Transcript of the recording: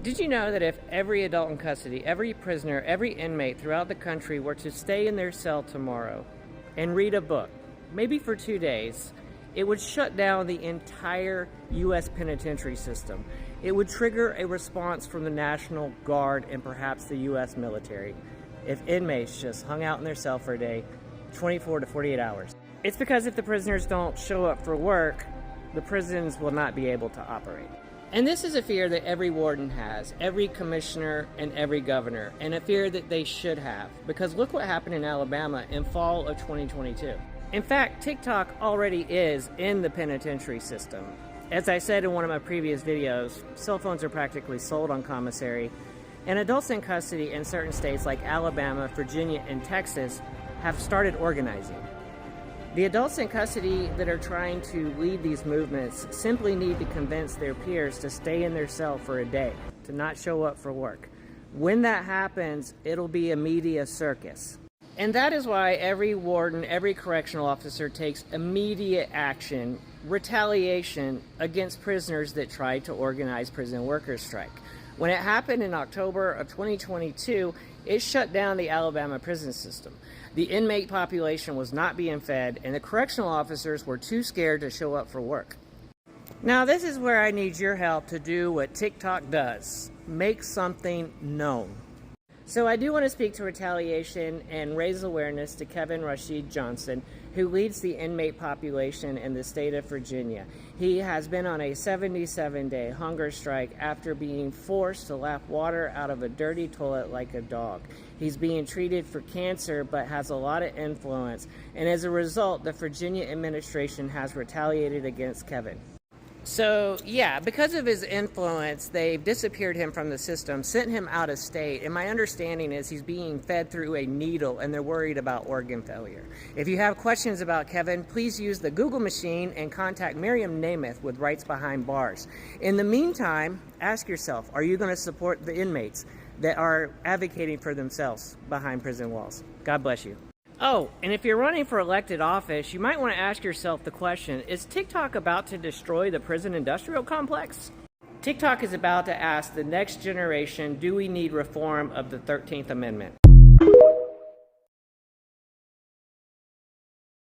Did you know that if every adult in custody, every prisoner, every inmate throughout the country were to stay in their cell tomorrow and read a book, maybe for 2 days, it would shut down the entire U.S. penitentiary system. It would trigger a response from the National Guard and perhaps the U.S. military if inmates just hung out in their cell for a day, 24 to 48 hours. It's because if the prisoners don't show up for work, the prisons will not be able to operate. And this is a fear that every warden has, every commissioner and every governor, and a fear that they should have, because look what happened in Alabama in fall of 2022. In fact, TikTok already is in the penitentiary system. As I said in one of my previous videos, cell phones are practically sold on commissary, and adults in custody in certain states like Alabama, Virginia, and Texas have started organizing. The adults in custody that are trying to lead these movements simply need to convince their peers to stay in their cell for a day, to not show up for work. When that happens, it'll be a media circus. And that is why every warden, every correctional officer takes immediate action, retaliation against prisoners that try to organize prison workers' strike. When it happened in October of 2022, it shut down the Alabama prison system. The inmate population was not being fed, and the correctional officers were too scared to show up for work. Now, this is where I need your help to do what TikTok does: make something known. So I do want to speak to retaliation and raise awareness to Kevin Rashid Johnson, who leads the inmate population in the state of Virginia. He has been on a 77-day hunger strike after being forced to lap water out of a dirty toilet like a dog. He's being treated for cancer but has a lot of influence, and as a result, the Virginia administration has retaliated against Kevin. So yeah, because of his influence, they've disappeared him from the system, sent him out of state, and my understanding is he's being fed through a needle and they're worried about organ failure. If you have questions about Kevin, please use the Google machine and contact Miriam Namath with Rights Behind Bars. In the meantime, ask yourself, are you going to support the inmates that are advocating for themselves behind prison walls? God bless you. Oh, and if you're running for elected office, you might want to ask yourself the question, is TikTok about to destroy the prison industrial complex? TikTok is about to ask the next generation, do we need reform of the 13th Amendment?